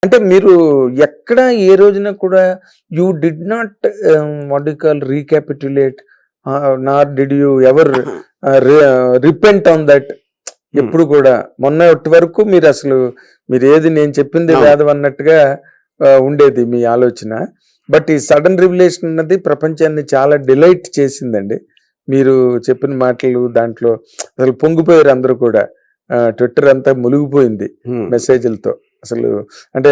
అంటే మీరు ఎక్కడ ఏ రోజున కూడా you did not what you call recapitulate nor did you ever repent on that ఎప్పుడు కూడా మొన్నటి వరకు మీరు అసలు మీరు ఏది నేను చెప్పింది వేదం అన్నట్టుగా ఉండేది మీ ఆలోచన. బట్ ఈ సడన్ రివిలేషన్ అన్నది ప్రపంచాన్ని చాలా డిలైట్ చేసిందండి. మీరు చెప్పిన మాటలు దాంట్లో అసలు పొంగిపోయారు అందరూ కూడా. ట్విట్టర్ అంతా మునిగిపోయింది మెసేజ్లతో. అసలు అంటే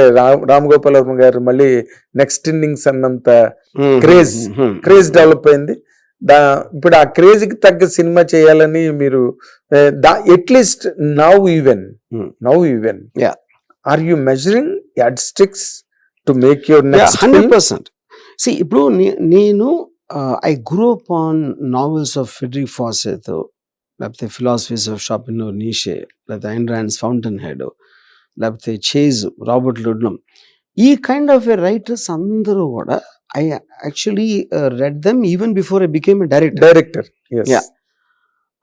రామ్ గోపాల్ వర్మ గారు మళ్ళీ నెక్స్ట్ ఇన్నింగ్స్ అన్నంత క్రేజ్ డెవలప్ అయింది. ఇప్పుడు ఆ క్రేజ్ కి తగ్గ సినిమా చేయాలని మీరు at least now even are you measuring yardsticks to make your next 100%. See, ఇప్పుడు నేను I grew up on novels of Frederick Forsyth, లేకపోతే ఫిలాసఫీస్ ఆఫ్ షాపినోర్ నీషే, లేకపోతే ఐన్ ర్యాండ్స్ ఫౌంటైన్ హెడ్, లేకపోతే Chase, Robert Ludlum, ఈ kind of a writers అందరూ కూడా I actually read them even before I became a director.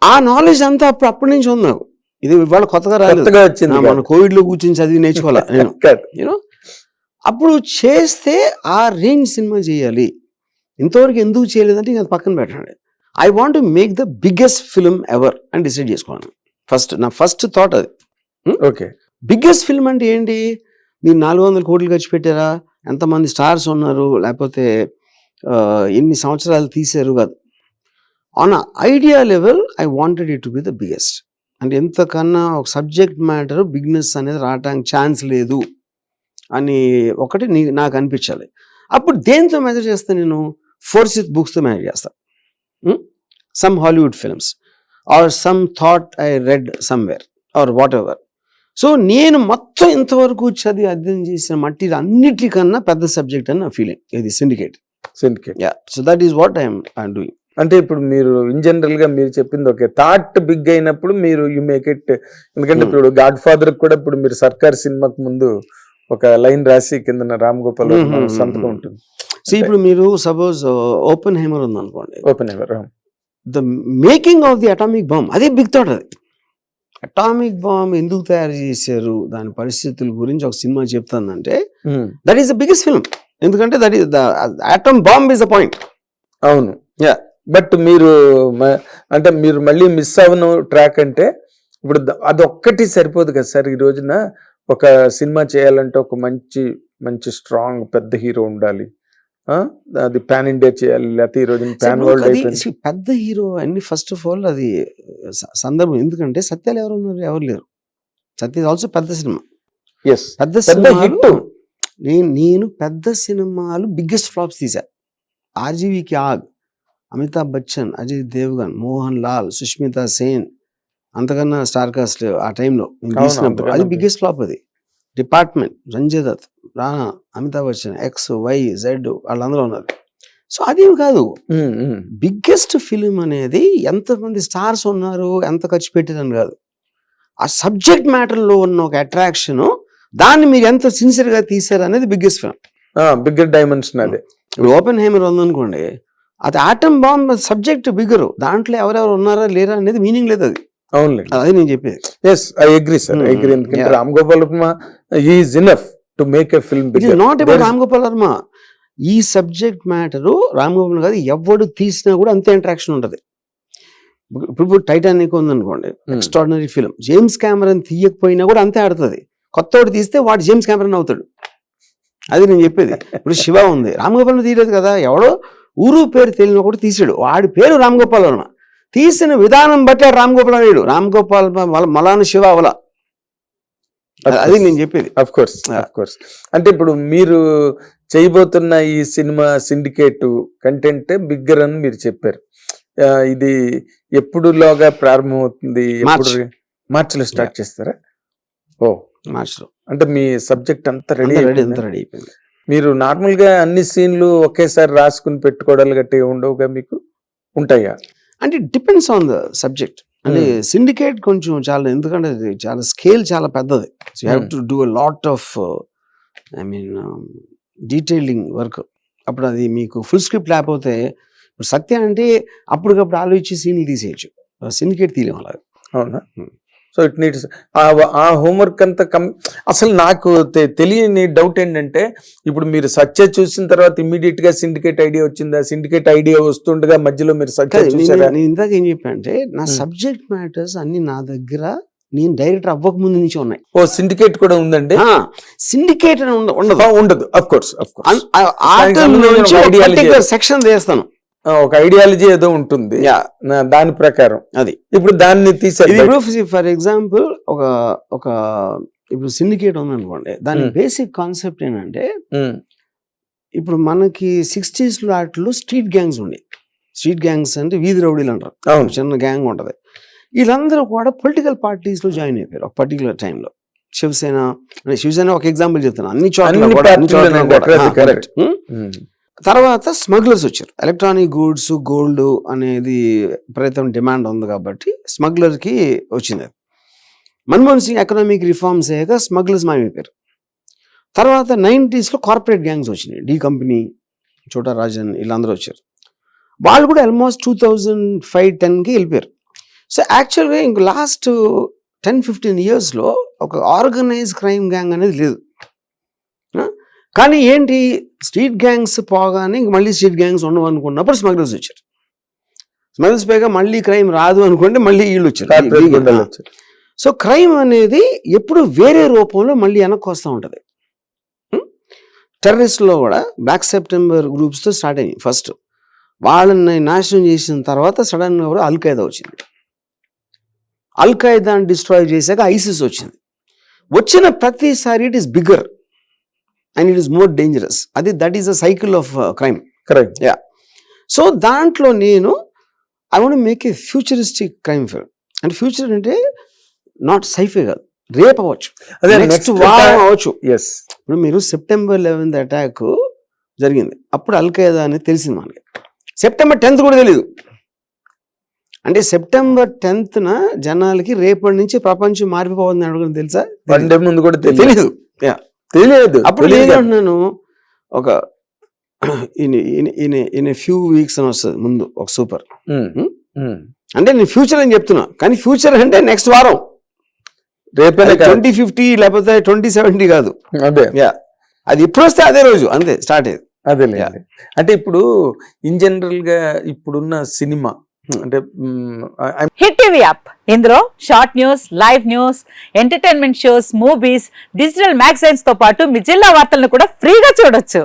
ఆ knowledge అంతా అప్పటి నుంచి ఉంది నాకు. ఇది ఇవాళ కొత్తగా రాలేదు, మన కోవిడ్ లో కూర్చొని చదివి నేర్చుకోవాలి నేను. యూనో అప్పుడు చేస్తే ఆ రేంజ్ సినిమా చేయాలి, ఇంతవరకు ఎందుకు చేయలేదంటే ఇంకా పక్కన పెట్టండి. I want to make the biggest film ever అని డిసైడ్ చేసుకోవాలి. నా ఫస్ట్ థాట్ అది. ఓకే, బిగ్గెస్ట్ ఫిల్మ్ అంటే ఏంటి? మీరు 400 కోట్లు ఖర్చు పెట్టారా, ఎంతమంది స్టార్స్ ఉన్నారు, లేకపోతే ఎన్ని సంవత్సరాలు తీశారు కాదు. On idea level I wanted it to be the biggest. అంటే ఎంతకన్నా ఒక సబ్జెక్ట్ మ్యాటర్ బిగ్నెస్ అనేది రావడానికి ఛాన్స్ లేదు అని ఒకటి నాకు అనిపించాలి. అప్పుడు దేంతో మెజర్ చేస్తాను నేను? ఫోర్సిత్ బుక్స్తో మెజర్ చేస్తాను. Some Hollywood films or some thought I read somewhere or whatever. So నేను మొత్తం ఇంతవరకు చదివి అధ్యయనం చేసిన మట్టి అన్నిటికన్నా పెద్ద సబ్జెక్ట్ అని నా ఫీలింగ్. ఇది syndicate. So that is what I'm doing. అంటే ఇప్పుడు మీరు ఇన్ జనరల్ గా మీరు చెప్పింది ఓకే, థాట్ బిగ్ అయినప్పుడు మీరు యు మేక్ ఇట్. ఎందుకంటే ఇప్పుడు గాడ్ ఫాదర్ కూడా ఇప్పుడు మీరు సర్కార్ సినిమాకు ముందు ఒక లైన్ రాసి కింద రామ్ గోపాల్ సంతకం ఉంటుంది. సో ఇప్పుడు మీరు సపోజ్ ఓపెన్ హైమర్ ఉంది అనుకోండి, Oppenheimer the making of the atomic bomb, అదే బిగ్ థాట్. అది అటామిక్ బాంబ్ ఎందుకు తయారు చేశారు, దాని పరిస్థితుల గురించి ఒక సినిమా చెప్తానంటే that is the biggest film. ఎందుకంటే that is the atom bomb is the point. అవును. బట్ మీరు అంటే మీరు మళ్ళీ మిస్ అవ్వను ట్రాక్ అంటే ఇప్పుడు అదొక్కటి సరిపోదు కదా సార్. ఈ రోజున ఒక సినిమా చేయాలంటే ఒక మంచి స్ట్రాంగ్ పెద్ద హీరో ఉండాలి, అది పాన్ ఇండియా చేయాలి, లేకపోతే ఈ రోజున పాన్ వరల్డ్ అయిపోయింది. పెద్ద హీరో అన్ని ఫస్ట్ ఆఫ్ ఆల్ అది సందర్భం. ఎందుకంటే సత్యాలు ఎవరు ఉన్నారు? ఎవరు లేరు. సత్య ఆల్సో పెద్ద సినిమా, పెద్ద హిట్. నేను పెద్ద సినిమాలు బిగ్గెస్ట్ ఫ్లాప్స్ తీసా. ఆర్జీవికి ఆగ్, అమితాబ్ బచ్చన్, అజయ్ దేవ్గన్, మోహన్ లాల్, సుష్మితా సేన్, అంతకన్నా స్టార్ కాస్ట్ ఆ టైంలో తీసినప్పుడు అది బిగ్గెస్ట్ ఫ్లాప్. అది department, Sanjay Dutt, Rana, Amitabh Bachchan, X, Y, Z వాళ్ళందరూ ఉన్నారు. సో అది కాదు బిగ్గెస్ట్ ఫిలిం అనేది. ఎంతమంది స్టార్స్ ఉన్నారు, ఎంత ఖర్చు పెట్టారని కాదు, ఆ సబ్జెక్ట్ మ్యాటర్లో ఉన్న ఒక అట్రాక్షన్, దాన్ని మీరు ఎంత సిన్సియర్గా తీసారు అనేది బిగ్గెస్ట్ ఫిలిం, బిగ్గర్ డైమెన్షన్. అదే ఇప్పుడు ఓపెన్ హైమర్ ఉందనుకోండి, అది ఆటమ్ బాంబ్ సబ్జెక్ట్ బిగ్గరు, దాంట్లో ఎవరెవరు ఉన్నారా లేరా అనేది మీనింగ్ లేదు. అది అది నేను చెప్పేది. Yes, I agree sir, I agree. ఎందుకంటే Ram Gopal Varma is enough to make a film. It is not about Ram Gopal Varma. ఈ సబ్జెక్ట్ మ్యాటరు రామ్ గోపాల్ కాదు, ఎవడు తీసినా కూడా అంతే ఇంట్రాక్షన్ ఉంటుంది. ఇప్పుడు టైటానిక్ ఉందనుకోండి, ఎక్స్ట్రాడినరీ ఫిల్మ్. జేమ్స్ కెమెరన్ తీయకపోయినా కూడా అంతే ఆడుతుంది. కొత్తవాడు తీస్తే వాడు జేమ్స్ కెమెరన్ అవుతాడు. అది నేను చెప్పేది. ఇప్పుడు శివ ఉంది, రామ్ గోపాల్ తీయలేదు కదా, ఎవడో ఊరు పేరు తెలియని కూడా తీసాడు, వాడి పేరు రామ్ గోపాల్ వర్మ. తీసిన విధానం బట్టి రామ్ గోపాల్ అయ్యాడు. రామ్ గోపాల్ మలాను శివ అవల. అది నేను చెప్పేది. Of course. అంటే ఇప్పుడు మీరు చేయబోతున్న ఈ సినిమా సిండికేట్ కంటెంట్ బిగ్గర్ అని మీరు చెప్పారు. ఇది ఎప్పుడులోగా ప్రారంభమవుతుంది? మార్చిలో స్టార్ట్ చేస్తారా? మార్చిలో. అంటే మీ సబ్జెక్ట్ అంతా రెడీ అయిపోయింది. మీరు నార్మల్ గా అన్ని సీన్లు ఒకేసారి రాసుకుని పెట్టుకోవడాలు గట్టి ఉండవుగా, మీకు ఉంటాయా? అంటే డిపెండ్స్ ఆన్ ద సబ్జెక్ట్. అంటే సిండికేట్ కొంచెం చాలా, ఎందుకంటే చాలా స్కేల్ చాలా పెద్దది. So you have to do a lot of detailing work. అప్పుడు అది మీకు ఫుల్ స్క్రిప్ట్ లేకపోతే, ఇప్పుడు సత్య అంటే అప్పటికప్పుడు ఆలోచించి సీన్లు తీసేయచ్చు, సిండికేట్ తీయలేం అలాగా. అవునా? సో ఇట్ నీడ్స్ ఆ హోంవర్క్ అంతా అసలు నాకు తెలియని డౌట్ ఏంటంటే, ఇప్పుడు మీరు సత్య చూసిన తర్వాత ఇమ్మీడియట్ గా సిండికేట్ ఐడియా వచ్చిందా? సిండికేట్ ఐడియా వస్తుండగా మధ్యలో మీరు సత్య చూసారా? నేను ఇందాక ఏం చెప్పా అంటే, నా సబ్జెక్ట్ మ్యాటర్స్ అన్ని నా దగ్గర నేను డైరెక్టర్ అవ్వక ముందు నుంచి ఉన్నాయి. ఓ సిండికేట్ కూడా ఉందండి? సిండికేట్ అని ఉండదు, ఆఫ్ కోర్స్ సెక్షన్ చేస్తాను, ఒక ఐడియాలజీ ఏదో ఉంటుంది దాని ప్రకారం. అది ఇప్పుడు దాన్ని తీసారు. ఫర్ ఎగ్జాంపుల్ ఒక ఇప్పుడు సిండికేట్ ఉంది అనుకోండి, దాని బేసిక్ కాన్సెప్ట్ ఏంటంటే, ఇప్పుడు మనకి 60s లో స్ట్రీట్ గ్యాంగ్స్ ఉండే. స్ట్రీట్ గ్యాంగ్స్ అంటే వీధి రౌడీలు అంటారు, చిన్న గ్యాంగ్ ఉంటది. వీళ్ళందరూ కూడా పొలిటికల్ పార్టీస్ లో జాయిన్ అయిపోయారు ఒక పర్టికులర్ టైంలో. శివసేన ఒక ఎగ్జాంపుల్ చెప్తాను, అన్ని చోట్ల. తర్వాత స్మగ్లర్స్ వచ్చారు. ఎలక్ట్రానిక్ గూడ్స్, గోల్డ్ అనేది విపరీతం డిమాండ్ ఉంది కాబట్టి స్మగ్లర్ కి వచ్చింది. మన్మోహన్ సింగ్ ఎకనామిక్ రిఫార్మ్స్ అయ్యాక స్మగ్లర్స్ మాయమైపోయారు. తర్వాత 90s లో కార్పొరేట్ గ్యాంగ్స్ వచ్చినాయి, డి కంపెనీ, చోటా రాజన్, వీళ్ళందరూ వచ్చారు. వాళ్ళు కూడా ఆల్మోస్ట్ 2005-10కి వెళ్ళిపోయారు. సో యాక్చువల్గా ఇంక లాస్ట్ 10-15 yearsలో ఒక ఆర్గనైజ్ క్రైమ్ గ్యాంగ్ అనేది లేదు. కానీ ఏంటి, స్ట్రీట్ గ్యాంగ్స్ పోగానే ఇంక మళ్ళీ స్ట్రీట్ గ్యాంగ్స్ ఉండవు అనుకున్నప్పుడు స్మగ్లర్స్ వచ్చారు. స్మగ్లర్స్ పోయాక మళ్ళీ క్రైమ్ రాదు అనుకుంటే మళ్ళీ వీళ్ళు వచ్చారు. సో క్రైమ్ అనేది ఎప్పుడు వేరే రూపంలో మళ్ళీ వెనక్కి వస్తూ ఉంటుంది. టెర్రరిస్ట్లో కూడా బ్లాక్ సెప్టెంబర్ గ్రూప్స్తో స్టార్ట్ అయ్యింది ఫస్ట్. వాళ్ళని నాశనం చేసిన తర్వాత సడన్గా కూడా అల్-ఖైదా వచ్చింది. అల్-ఖైదాని డిస్ట్రాయ్ చేశాక ఐసిస్ వచ్చింది. వచ్చిన ప్రతిసారి it is bigger and it is more dangerous. That is a cycle of crime. Correct. Yeah. So దాంట్లో నేను I want make a futuristic crime film. అంటే ఫ్యూచర్ అంటే నాట్ సైఫే కాదు, రేపు అవ్వచ్చు, నెక్స్ట్ వారం అవ్వచ్చు. ఇప్పుడు మీరు September 11th అటాక్ జరిగింది, అప్పుడు అల్-ఖైదా అనేది తెలిసింది మనకి. September 10th కూడా తెలీదు. అంటే September 10th జనాలకి రేపటి నుంచి ప్రపంచం మారిపోతుంది అడుగుని తెలుసా? ముందు కూడా తెలియదు. తెలియదు. అప్పుడు నేనంటున్నాను, ఒక ఇన్ ఏ ఫ్యూ వీక్స్ అని వస్తుంది ముందు ఒక సూపర్. అంటే నేను ఫ్యూచర్ అని చెప్తున్నా, కానీ ఫ్యూచర్ అంటే నెక్స్ట్ వారం, రేపే 2050 లేకపోతే 2070 కాదు. అదే, అది ఇప్పుడు వస్తే అదే రోజు, అంతే స్టార్ట్ అయ్యేది. అదే. అంటే ఇప్పుడు ఇన్ జనరల్ గా ఇప్పుడున్న సినిమా అంటే హిట్ టీవీ యాప్, ఇందులో short news, live news, entertainment shows, movies, digital magazines తో పాటు మీ జిల్లా వార్తలను కూడా ఫ్రీగా చూడొచ్చు.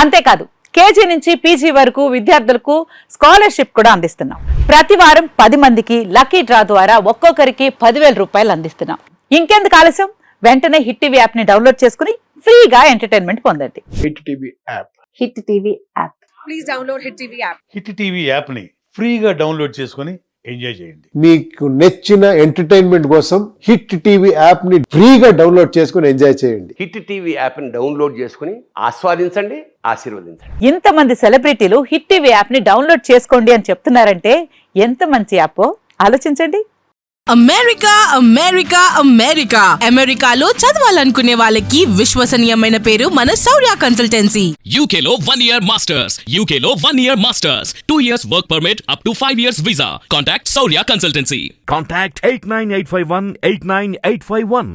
అంతేకాదు కేజీ నుంచి పీజీ వరకు విద్యార్థులకు స్కాలర్షిప్ కూడా అందిస్తున్నాం. ప్రతి వారం 10 మందికి లక్కీ డ్రా ద్వారా ఒక్కొక్కరికి 10,000 రూపాయలు అందిస్తున్నాం. ఇంకెందుకు ఆలస్యం, వెంటనే హిట్ టీవీ యాప్ ని డౌన్లోడ్ చేసుకుని ఫ్రీగా ఎంటర్టైన్మెంట్ పొందండి. Hit TV app. Hit TV app. Please download hit TV app. Hit TV app ని ఫ్రీగా డౌన్లోడ్ చేసుకొని ఎంజాయ్ చేయండి. మీకు నచ్చిన ఎంటర్టైన్మెంట్ కోసం హిట్ టీవీ యాప్ ని ఫ్రీగా డౌన్లోడ్ చేసుకొని ఎంజాయ్ చేయండి. హిట్ టీవీ యాప్ ని డౌన్లోడ్ చేసుకుని ఆస్వాదించండి, ఆశీర్వదించండి. ఇంతమంది సెలబ్రిటీలు హిట్ టీవీ యాప్ ని డౌన్లోడ్ చేసుకోండి అని చెప్తున్నారంటే ఎంత మంచి యాప్ ఆలోచించండి. అమెరికా అమెరికా అమెరికా అమెరికాలో చదవాలనుకునే వాళ్ళకి విశ్వసనీయమైన పేరు మన శౌర్య కన్సల్టెన్సీ. UK లో 1 year masters, UK లో 1 year masters, 2 years work permit up to 5 years visa. Contact Saurya Consultancy. Contact 89851 89851.